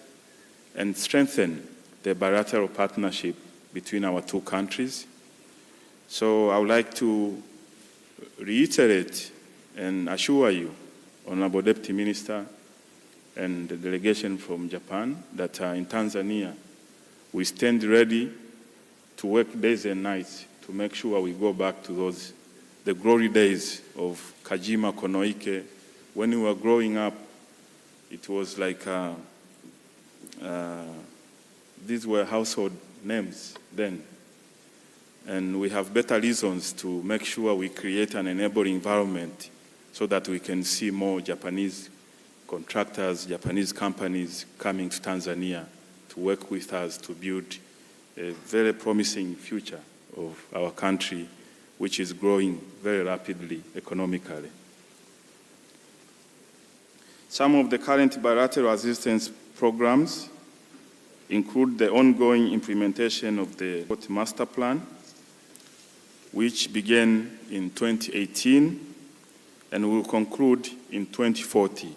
and strengthen the bilateral partnership between our two countries. So I would like to reiterate and assure you, Honorable Deputy Minister and the delegation from Japan, that in Tanzania, we stand ready to work days and nights to make sure we go back to the glory days of Kajima, Konoike. When we were growing up, it was like these were household names then. and we have better reasons to make sure we create an enabling environment so that we can see more Japanese contractors, Japanese companies coming to Tanzania to work with us to build a very promising future of our country, which is growing very rapidly economically. Some of the current bilateral assistance programs include the ongoing implementation of the Port Master Plan, which began in 2018 and will conclude in 2040.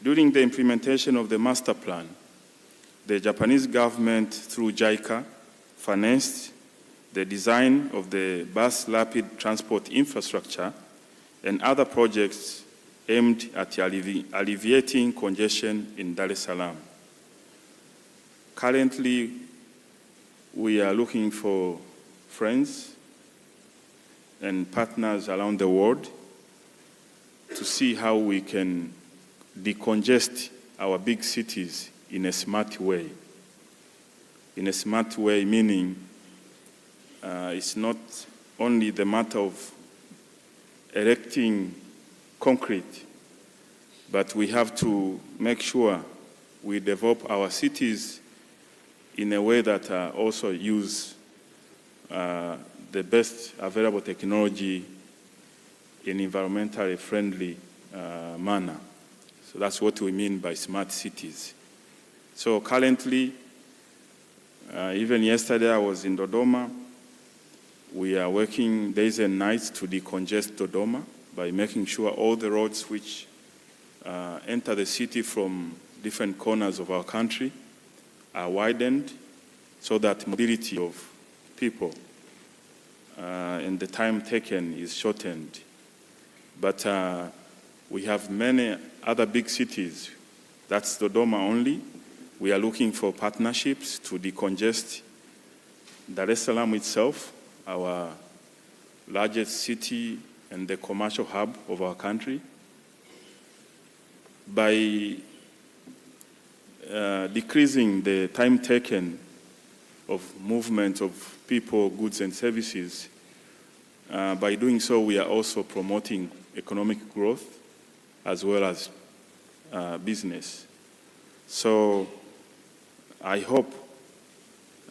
During the implementation of the master plan, the Japanese government, through JICA, financed the design of the bus rapid transport infrastructure and other projects aimed at alleviating congestion in Dar es Salaam. Currently, we are looking for friends and partners around the world to see how we can decongest our big cities in a smart way. In a smart way, meaning it's not only the matter of erecting concrete, but we have to make sure we develop our cities in a way that also use the best available technology in environmentally friendly manner. So that's what we mean by smart cities. So currently, even yesterday I was in Dodoma. We are working days and nights to decongest Dodoma by making sure all the roads which enter the city from different corners of our country are widened so that mobility of people and the time taken is shortened. But we have many other big cities. That's Dodoma only. We are looking for partnerships to decongest Dar es Salaam itself, our largest city and the commercial hub of our country, by decreasing the time taken of movement of people, goods, and services. By doing so, we are also promoting economic growth as well as business. So I hope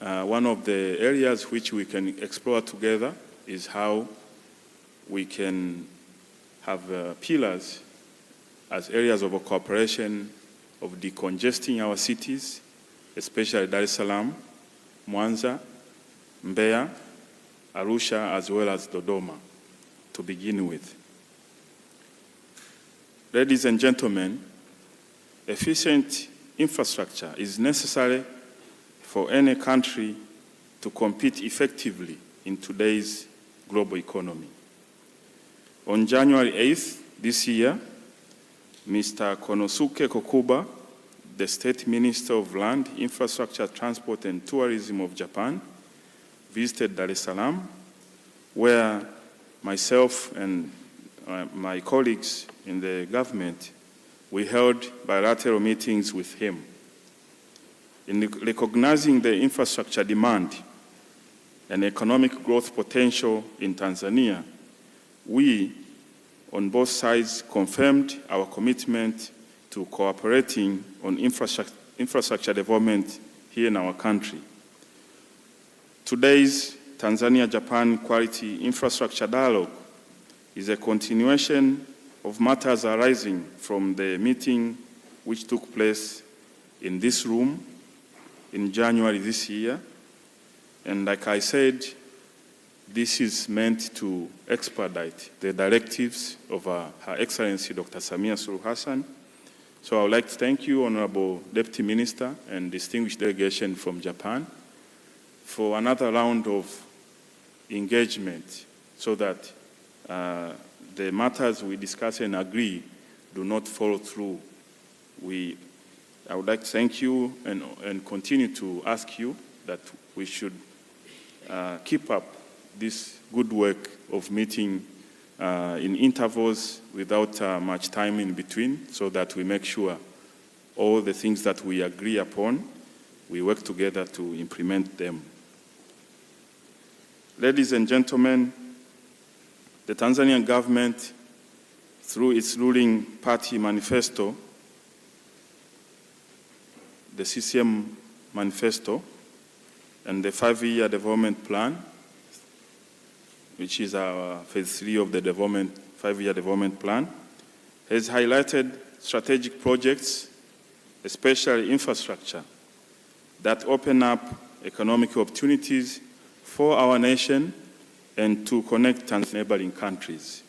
one of the areas which we can explore together is how we can have pillars as areas of cooperation of decongesting our cities, especially Dar es Salaam, Mwanza, Mbeya, Arusha, as well as Dodoma, to begin with. Ladies and gentlemen, efficient infrastructure is necessary for any country to compete effectively in today's global economy. On January 8th this year, Mr. Konosuke Kokuba, the State Minister of Land, Infrastructure, Transport and Tourism of Japan, visited Dar es Salaam, where myself and my colleagues in the government, we held bilateral meetings with him. In recognizing the infrastructure demand and economic growth potential in Tanzania, we, on both sides, confirmed our commitment to cooperating on infrastructure development here in our country. Today's Tanzania-Japan Quality Infrastructure Dialogue is a continuation of matters arising from the meeting which took place in this room in January this year. And like I said, this is meant to expedite the directives of Her Excellency Dr. Samia Suluhu Hassan. So I would like to thank you, Honorable Deputy Minister and distinguished delegation from Japan, for another round of engagement so that the matters we discuss and agree do not follow through. I would like to thank you and continue to ask you that we should keep up this good work of meeting in intervals without much time in between, so that we make sure all the things that we agree upon, we work together to implement them. Ladies and gentlemen, the Tanzanian government, through its ruling party manifesto, the CCM manifesto, and the 5-year development plan, which is our phase 3 of the 5-year development plan, has highlighted strategic projects, especially infrastructure, that open up economic opportunities for our nation and to connect neighboring countries.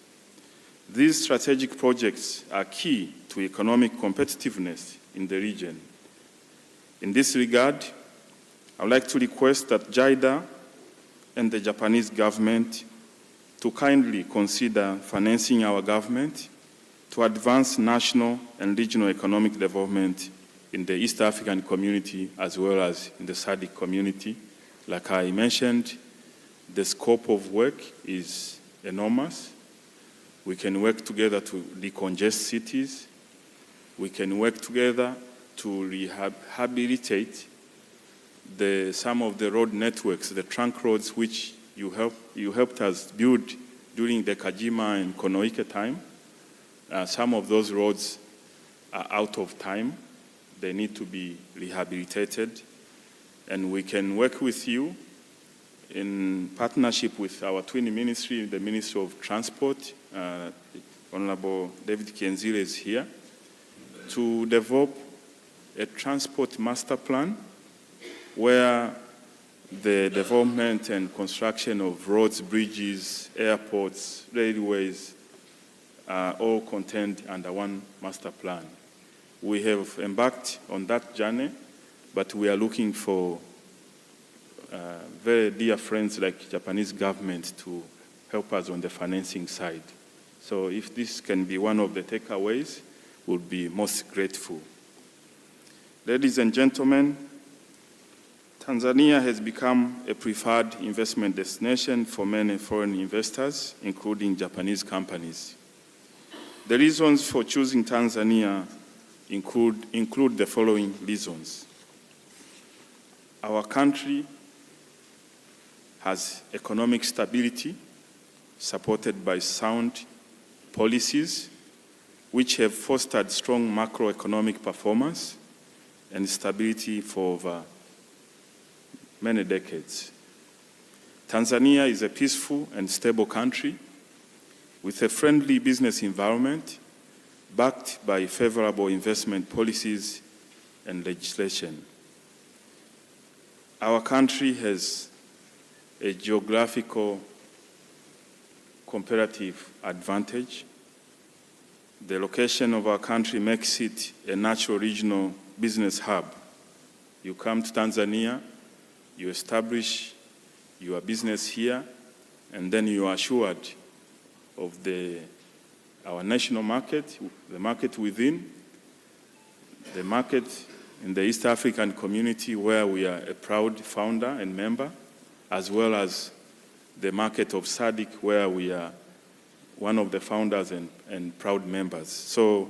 These strategic projects are key to economic competitiveness in the region. In this regard, I would like to request that JIDA and the Japanese government to kindly consider financing our government to advance national and regional economic development in the East African community as well as in the SADC community. Like I mentioned, the scope of work is enormous. We can work together to decongest cities. We can work together to rehabilitate some of the road networks, the trunk roads which you helped us build during the Kajima and Konoike time. Some of those roads are out of time. They need to be rehabilitated. And we can work with you in partnership with our twin ministry, the Ministry of Transport. Honorable David Kienzile is here, to develop a transport master plan where the development and construction of roads, bridges, airports, railways are all contained under one master plan. We have embarked on that journey, but we are looking for very dear friends like Japanese government to help us on the financing side. So if this can be one of the takeaways, we'll be most grateful. Ladies and gentlemen, Tanzania has become a preferred investment destination for many foreign investors, including Japanese companies. The reasons for choosing Tanzania include the following reasons. Our country has economic stability supported by sound policies which have fostered strong macroeconomic performance and stability for over many decades. Tanzania is a peaceful and stable country with a friendly business environment backed by favorable investment policies and legislation. Our country has a geographical comparative advantage. The location of our country makes it a natural regional business hub. You come to Tanzania, you establish your business here, and then you are assured of our national market, the market within, the market in the East African community where we are a proud founder and member, as well as the market of SADC where we are one of the founders and proud members. So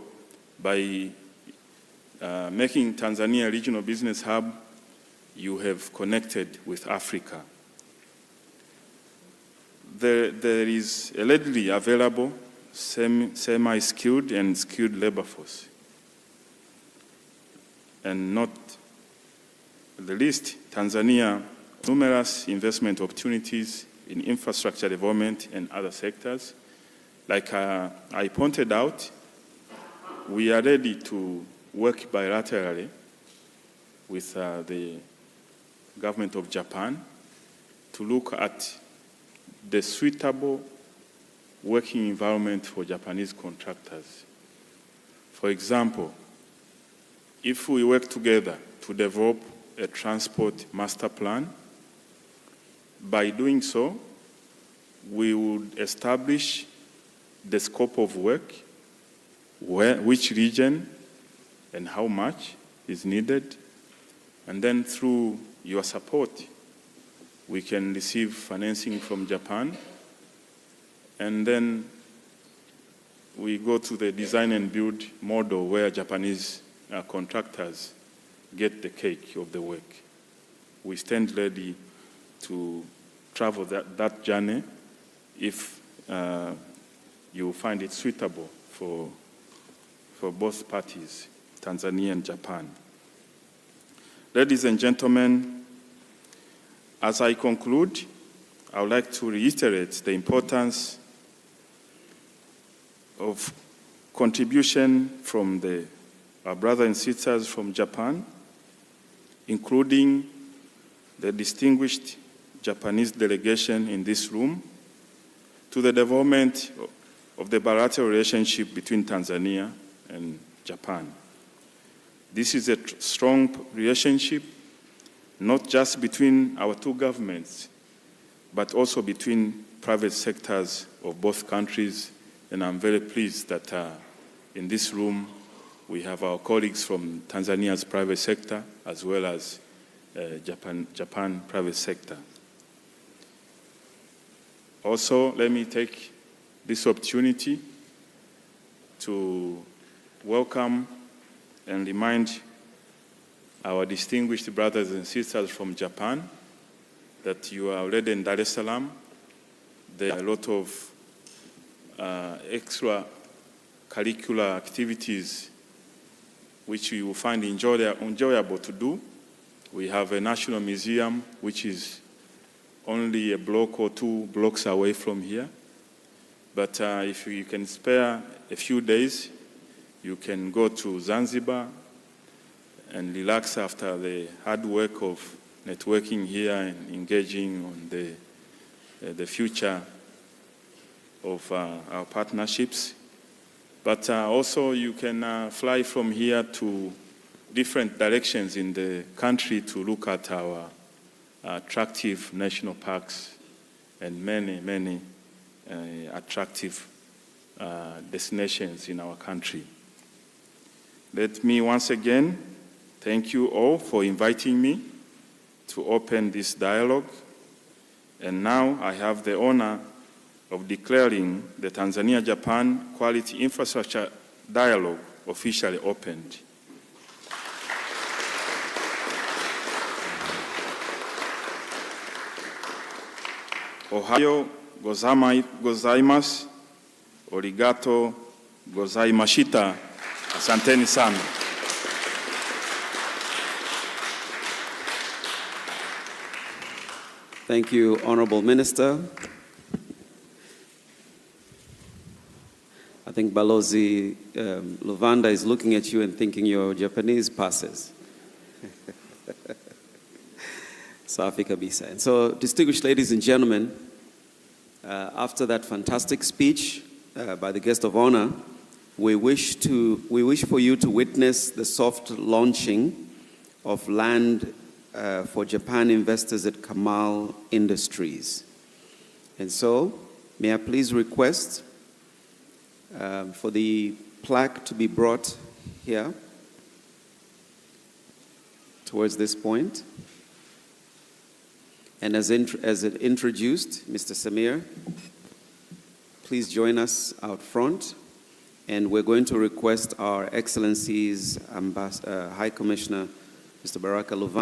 by making Tanzania a regional business hub, you have connected with Africa. There is a readily available semi-skilled and skilled labor force. And not the least, Tanzania numerous investment opportunities in infrastructure development and other sectors. Like I pointed out, we are ready to work bilaterally with the government of Japan to look at the suitable working environment for Japanese contractors. For example, if we work together to develop a transport master plan, by doing so, we would establish the scope of work, which region and how much is needed, and then through your support, we can receive financing from Japan, and then we go to the design and build model where Japanese contractors get the cake of the work. We stand ready to travel that journey if you find it suitable for both parties, Tanzania and Japan. Ladies and gentlemen, as I conclude, I would like to reiterate the importance of contribution from our brothers and sisters from Japan, including the distinguished Japanese delegation in this room, to the development of the bilateral relationship between Tanzania and Japan. This is a strong relationship, not just between our two governments, but also between private sectors of both countries. And I'm very pleased that in this room we have our colleagues from Tanzania's private sector as well as Japan private sector. Also, let me take this opportunity to welcome and remind our distinguished brothers and sisters from Japan that you are already in Dar es Salaam. There are a lot of extra curricular activities which you will find enjoyable to do. We have a national museum which is only a block or 2 blocks away from here. But if you can spare a few days, you can go to Zanzibar and relax after the hard work of networking here and engaging on the future of our partnerships. But also you can fly from here to different directions in the country to look at our attractive national parks and many attractive destinations in our country. Let me once again thank you all for inviting me to open this dialogue. And now I have the honor of declaring the Tanzania-Japan Quality Infrastructure Dialogue officially opened. Ohayo gozaimasu, origato gozaimashita. Asanteni sana. Thank you, Honorable Minister. I think Balozi Luvanda is looking at you and thinking your Japanese passes. Safi kabisa. And so, distinguished ladies and gentlemen, after that fantastic speech by the guest of honor, we wish for you to witness the soft launching of land for Japan investors at Kamal Industries. And so, may I please request for the plaque to be brought here towards this point. And as it introduced, Mr. Samir, please join us out front. And we're going to request our Excellency's High Commissioner, Mr. Baraka Luvanda,